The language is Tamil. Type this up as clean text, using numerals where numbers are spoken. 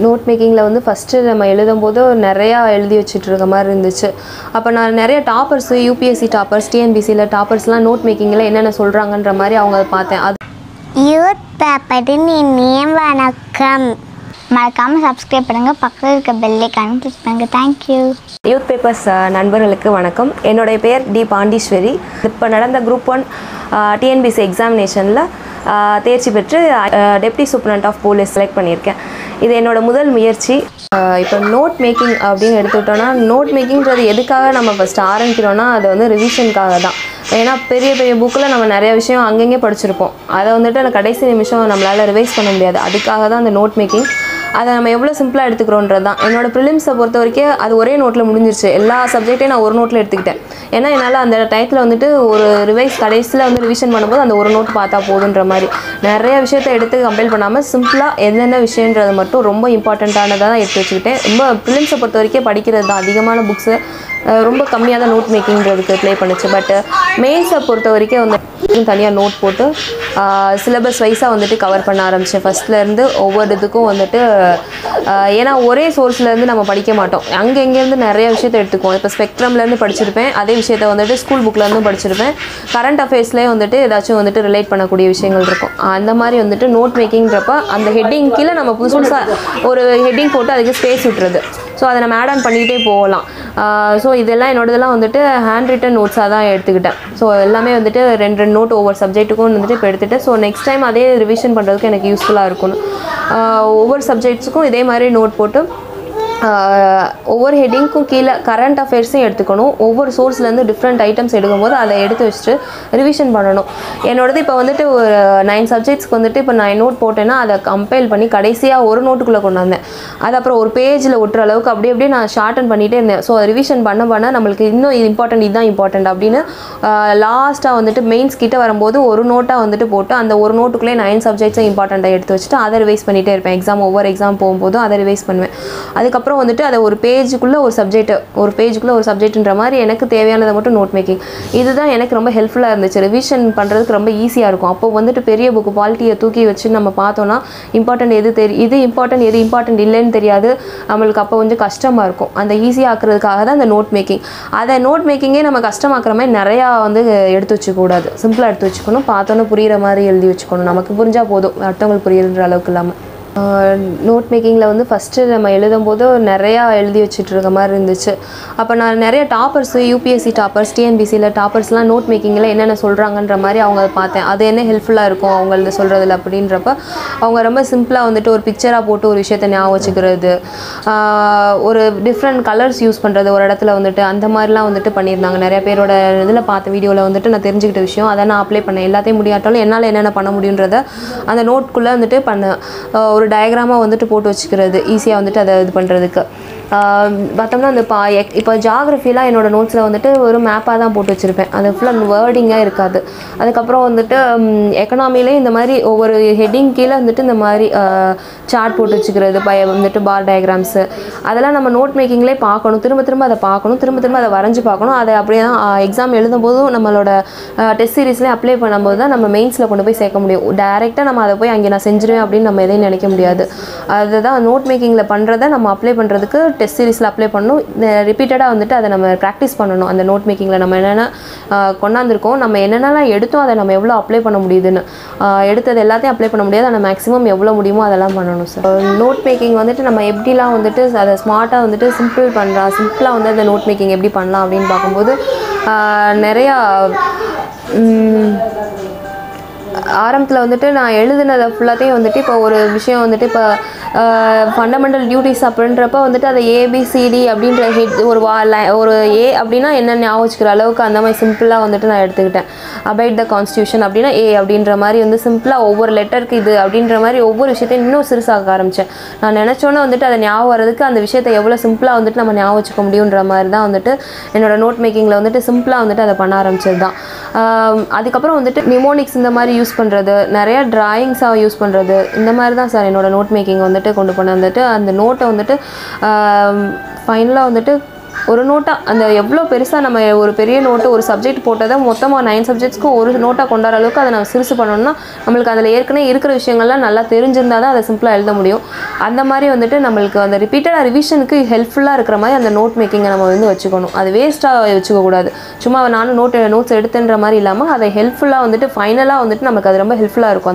நோட் மேக்கிங்கில் வந்து ஃபஸ்ட்டு நம்ம எழுதும்போது நிறையா எழுதி வச்சுட்டு இருக்க மாதிரி இருந்துச்சு. அப்போ நான் நிறைய டாப்பர்ஸ், யூபிஎஸ்சி டாப்பர்ஸ், டிஎன்பிசியில் டாப்பர்ஸ்லாம் நோட் மேக்கிங்கில் என்னென்ன சொல்கிறாங்கன்ற மாதிரி அவங்க பார்த்தேன். அது யூத் பேப்பரின் இனிய வணக்கம். மறக்காமல் சப்ஸ்கிரைப் பண்ணுங்கள், பக்கத்தில் இருக்க பெல் ஐகானை கிளிக் பண்ணுங்கள். தேங்க்யூ. யூத் பேப்பர்ஸ் நண்பர்களுக்கு வணக்கம். என்னுடைய பேர் டி பாண்டீஸ்வரி. இப்போ நடந்த குரூப் 1 டிஎன்பிஎஸ்சி எக்ஸாமினேஷனில் தேர்ச்சி பெற்று deputy superintendent of police select பண்ணியிருக்கேன். இது என்னோட முதல் முயற்சி. இப்போ நோட் மேக்கிங் அப்படின்னு எடுத்துக்கிட்டோன்னா, நோட் மேக்கிங்கிறது எதுக்காக நம்ம ஃபஸ்ட்டு ஆரம்பிக்கிறோன்னா, அது வந்து ரிவிஷனுக்காக தான். ஏன்னா பெரிய பெரிய புக்கில் நம்ம நிறைய விஷயம் அங்கங்கே படிச்சிருப்போம். அதை வந்துட்டு அந்த கடைசி நிமிஷம் நம்மளால் ரிவைஸ் பண்ண முடியாது. அதுக்காக தான் அந்த நோட் மேக்கிங். அதை நம்ம எவ்வளோ சிம்பிளாக எடுத்துக்கிறோன்றது தான். என்னோடய ப்ரிலிம்ஸை பொறுத்த வரைக்கும் அது ஒரே நோட்டில் முடிஞ்சிருச்சு. எல்லா சப்ஜெக்ட்டையும் நான் ஒரு நோட்டில் எடுத்துக்கிட்டேன். ஏன்னா என்னால் அந்த டயத்தில் வந்துட்டு ஒரு கடைசியில் வந்து ரிவிஷன் பண்ணும்போது அந்த ஒரு நோட் பார்த்தா போதுன்ற மாதிரி நிறைய விஷயத்தை எடுத்து கம்பேர் பண்ணாமல் சிம்பிளாக என்னென்ன விஷயன்றது மட்டும் ரொம்ப இம்பார்ட்டண்ட்டானதாக தான் எடுத்து வச்சுக்கிட்டேன். ரொம்ப ப்ரிலிம்ஸை பொறுத்த வரைக்கும் படிக்கிறது தான். அதிகமான புக்ஸு ரொம்ப கம்மியாக தான் நோட் மேக்கிங்கிறதுக்கு ப்ளே பண்ணுச்சு. பட் மெயின்ஸை பொறுத்த வரைக்கும் வந்து தனியாக நோட் போட்டு சிலபஸ் வைஸாக வந்துட்டு கவர் பண்ண ஆரம்பித்தேன். ஃபஸ்ட்லேருந்து ஒவ்வொரு இதுக்கும் வந்துட்டு ஏன்னா ஒரே சோர்ஸ்லேருந்து நம்ம படிக்க மாட்டோம். அங்கேருந்து நிறைய விஷயத்தை எடுத்துக்குவோம். இப்போ ஸ்பெக்ட்ரம்லேருந்து படிச்சிருப்பேன், அதே விஷயத்தை வந்துட்டு ஸ்கூல் புக்லேருந்தும் படிச்சிருப்பேன். கரண்ட் அஃபேர்ஸ்லேயே வந்துட்டு ஏதாச்சும் வந்துட்டு ரிலேட் பண்ணக்கூடிய விஷயங்கள் இருக்கும். அந்த மாதிரி வந்துட்டு நோட் மேக்கிங்கிறப்ப அந்த ஹெட்டிங் கீழே நம்ம புதுசாக ஒரு ஹெட்டிங் போட்டு அதுக்கு ஸ்பேஸ் விட்டுறது. ஸோ அதை நம்ம ஆட் ஆன் பண்ணிக்கிட்டே போகலாம். ஸோ இதெல்லாம் என்னோடதெல்லாம் வந்துட்டு ஹேண்ட் ரிட்டன் நோட்ஸாக தான் எடுத்துக்கிட்டேன். ஸோ எல்லாமே வந்துட்டு 2 நோட் ஒவ்வொரு சப்ஜெக்ட்டுக்கும் வந்துட்டு இப்போ எடுத்துகிட்டு, ஸோ நெக்ஸ்ட் டைம் அதே ரிவிஷன் பண்ணுறதுக்கு எனக்கு யூஸ்ஃபுல்லாக இருக்கணும். ஒவ்வொரு சப்ஜெக்ட்ஸுக்கும் இதே மாதிரி நோட் போட்டு ஒவ்வொரு ஹெட்டிங்க்கும் கீழே கரண்ட் அஃபேர்ஸையும் எடுத்துக்கணும். ஒவ்வொரு சோர்ஸ்லேருந்து டிஃப்ரெண்ட் ஐட்டம்ஸ் எடுக்கும்போது அதை எடுத்து வச்சுட்டு ரிவிஷன் பண்ணணும். என்னோடது இப்போ வந்துட்டு ஒரு 9 சப்ஜெக்ட்ஸ்க்கு வந்துட்டு இப்போ 9 நோட் போட்டேன்னா அதை கம்பைல் பண்ணி கடைசியாக ஒரு நோட்டுக்குள்ளே கொண்டு வந்தேன். அது அப்புறம் ஒரு பேஜில் ஒட்டுற அளவுக்கு அப்படியே நான் ஷார்டன் பண்ணிகிட்டே இருந்தேன். ஸோ ரிவிஷன் பண்ண நம்மளுக்கு இன்னும் இது இம்பார்ட்டன்ட், இதுதான் இம்பார்ட்டன்ட் அப்படின்னு லாஸ்ட்டாக வந்துட்டு மெயின்ஸ் கிட்ட வரும்போது ஒரு நோட்டாக வந்துட்டு போட்டு அந்த ஒரு நோட்டுக்குள்ளே 9 சப்ஜெக்ட்ஸும் இம்பார்ட்டண்ட்டாக எடுத்து வச்சுட்டு அதை ரிவைஸ் பண்ணிகிட்டே இருப்பேன். ஒவ்வொரு எக்ஸாம் போகும்போதும் அதை ரிவைஸ் பண்ணுவேன். அதுக்கப்புறம் வந்துட்டு அதை ஒரு பேஜுக்குள்ளே ஒரு சப்ஜெக்ட்ன்ற மாதிரி எனக்கு தேவையானதை மட்டும் நோட் மேக்கிங். இதுதான் எனக்கு ரொம்ப ஹெல்ப்ஃபுல்லாக இருந்துச்சு. ரிவிஷன் பண்ணுறதுக்கு ரொம்ப ஈஸியாக இருக்கும். அப்போ வந்துட்டு பெரிய புக்கு பாலிட்டியை தூக்கி வச்சு நம்ம பார்த்தோன்னா இம்பார்ட்டன்ட் இது இம்பார்ட்டன்ட் இல்லைன்னு தெரியாது. நம்மளுக்கு அப்போ கொஞ்சம் கஷ்டமாக இருக்கும். அந்த ஈஸியாக ஆக்குறதுக்காக தான் அந்த நோட் மேக்கிங். அதை நோட் மேக்கிங்கே நம்ம கஷ்டமாக்குற மாதிரி நிறையா வந்து எடுத்து வச்சுக்கூடாது. சிம்பிளாக எடுத்து வச்சுக்கணும். பார்த்தோன்னே புரிகிற மாதிரி எழுதி வச்சுக்கணும். நமக்கு புரிஞ்சால் போதும், அடுத்தவங்களுக்கு புரியுற அளவுக்கு இல்லாமல். நோட் மேக்கிங்கில் வந்து ஃபஸ்ட்டு நம்ம எழுதும்போது நிறையா எழுதி வச்சுட்டு இருக்க மாதிரி இருந்துச்சு. அப்போ நான் நிறைய டாப்பர்ஸ், யூபிஎஸ்சி டாப்பர்ஸ், டிஎன்பிசியில் டாப்பர்ஸ்லாம் நோட் மேக்கிங்கில் என்னென்ன சொல்கிறாங்கன்ற மாதிரி அவங்க பார்த்தேன். அது என்ன ஹெல்ப்ஃபுல்லாக இருக்கும் அவங்களது சொல்கிறதுல அப்படின்றப்ப அவங்க ரொம்ப சிம்பிளாக வந்துட்டு ஒரு பிக்சராக போட்டு ஒரு விஷயத்தை ஞாபகம் வச்சுக்கிறது, ஒரு டிஃப்ரெண்ட் கலர்ஸ் யூஸ் பண்ணுறது ஒரு இடத்துல வந்துட்டு அந்த மாதிரிலாம் வந்துட்டு பண்ணியிருந்தாங்க. நிறைய பேரோட இதில் பார்த்த வீடியோவில் வந்துட்டு நான் தெரிஞ்சுக்கிட்ட விஷயம் அதை நான் அப்ளை பண்ணேன். எல்லாத்தையும் முடியாட்டாலும் என்னால் என்னென்ன பண்ண முடியுன்றதை அந்த நோட்குள்ளே வந்துட்டு பண்ணேன். ஒரு டயக்ராமாக வந்துட்டு போட்டு வச்சுக்கிறது ஈஸியாக வந்துட்டு அதை இது பண்ணுறதுக்கு. பார்த்தோம்னா அந்த இப்போ ஜாகிரஃபிலாம் என்னோடய நோட்ஸில் வந்துட்டு ஒரு மேப்பாக தான் போட்டு வச்சுருப்பேன். அது ஃபுல்லாக வேர்டிங்காக இருக்காது. அதுக்கப்புறம் வந்துட்டு எக்கனாமிலே இந்த மாதிரி ஒவ்வொரு ஹெட்டிங் கீழே வந்துட்டு இந்த மாதிரி சார்ட் போட்டு வச்சுக்கிறது, வந்துட்டு பார் டயக்ராம்ஸு அதெல்லாம் நம்ம நோட் மேக்கிங்லேயே பார்க்கணும். திரும்ப அதை பார்க்கணும், திரும்ப அதை வரைஞ்சி பார்க்கணும். அதை அப்படியே தான் எக்ஸாம் எழுதும்போதும் நம்மளோட டெஸ்ட் சீரீஸ்லேயே அப்ளை பண்ணும்போது தான் நம்ம மெயின்ஸில் கொண்டு போய் சேர்க்க முடியும். டேரெக்டாக நம்ம அதை போய் அங்கே நான் செஞ்சிருவேன் அப்படின்னு நம்ம எதையும் நினைக்க முடியாது. அதுதான் நோட் மேக்கிங்கில் பண்ணுறதை நம்ம அப்ளை பண்ணுறதுக்கு டெஸ்ட் சீரீஸில் அப்ளை பண்ணணும். ரிப்பீட்டடாக வந்துட்டு அதை நம்ம ப்ராக்டிஸ் பண்ணணும். அந்த நோட் மேக்கிங்கில் நம்ம என்னென்ன கொண்டாந்துருக்கோம், நம்ம என்னென்னலாம் எடுத்தோம், அதை நம்ம எவ்வளோ அப்ளை பண்ண முடியுதுன்னு. எடுத்தது எல்லாத்தையும் அப்ளை பண்ண முடியாது, ஆனால் மேக்ஸிமம் எவ்வளோ முடியுமோ அதெல்லாம் பண்ணணும் சார். நோட் மேக்கிங் வந்துட்டு நம்ம எப்படிலாம் வந்துட்டு அதை ஸ்மார்ட்டாக வந்துட்டு சிம்பிளாக வந்து அந்த நோட் மேக்கிங் எப்படி பண்ணலாம் அப்படின்னு பார்க்கும்போது நிறையா ஆரம்பத்தில் வந்துட்டு நான் எழுதுனதை ஃபுல்லாத்தையும் வந்துட்டு இப்போ ஒரு விஷயம் வந்துட்டு இப்போ ஃபண்டமெண்டல் டியூட்டிஸ் அப்படின்றப்ப வந்துட்டு அதை ஏபிசிடி அப்படின்ற ஒரு ஏ அப்படின்னா என்ன ஞாபகம் வச்சுக்கிற அளவுக்கு அந்த மாதிரி சிம்பிளாக வந்துட்டு நான் எடுத்துக்கிட்டேன். அபைட் த கான்ஸ்டியூஷன் அப்படின்னா ஏ அப்படின்ற மாதிரி வந்து சிம்பிளாக ஒவ்வொரு லெட்டருக்கு இது அப்படின்ற மாதிரி ஒவ்வொரு விஷயத்தையும் இன்னும் சிறுசாக ஆரம்பித்தேன். நான் நினச்சோன்னே வந்துட்டு அதை ஞாபகம் வரதுக்கு அந்த விஷயத்தை எவ்வளோ சிம்பிளாக வந்துட்டு நம்ம ஞாபகம் வச்சுக்க முடியுன்ற மாதிரி தான் வந்துட்டு என்னோடய நோட் மேக்கிங்கில் வந்துட்டு சிம்பிளாக வந்துட்டு அதை பண்ண ஆரம்பிச்சது தான். அதுக்கப்புறம் வந்துட்டு நிமோனிக்ஸ் இந்த மாதிரி யூஸ் பண்ணுறது, நிறையா ட்ராயிங்ஸாக யூஸ் பண்ணுறது, இந்த மாதிரி தான் சார் என்னோடய நோட் மேக்கிங் வந்துட்டு கொண்டு போன வந்துட்டு அந்த நோட்டை வந்துட்டு ஃபைனலாக வந்துட்டு ஒரு நோட்டாக அந்த எவ்வளோ பெருசாக நம்ம ஒரு பெரிய நோட்டு ஒரு சப்ஜெக்ட் போட்டதை மொத்தமாக 9 சப்ஜெக்ட்ஸ்க்கும் ஒரு நோட்டாக கொண்டாடுற அளவுக்கு அதை நம்ம சிறுசு பண்ணணும்னா நம்மளுக்கு அதில் ஏற்கனவே இருக்கிற விஷயங்கள்லாம் நல்லா தெரிஞ்சிருந்தால் தான் அதை சிம்பிளாக எழுத முடியும். அந்த மாதிரி வந்துட்டு நம்மளுக்கு அந்த ரிப்பீட்டடாக ரிவிஷனுக்கு ஹெல்ப்ஃபுல்லாக இருக்கிற மாதிரி அந்த நோட் மேக்கிங்கை நம்ம வந்து வச்சுக்கணும். அது வேஸ்ட்டாக வச்சுக்கக்கூடாது. சும்மா நானும் நோட்ஸ் எடுத்துன்ற மாதிரி இல்லாமல் அதை ஹெல்ப்ஃபுல்லாக வந்துட்டு ஃபைனலாக வந்துட்டு நமக்கு அது ரொம்ப ஹெல்ப்ஃபுல்லாக இருக்கும். அந்த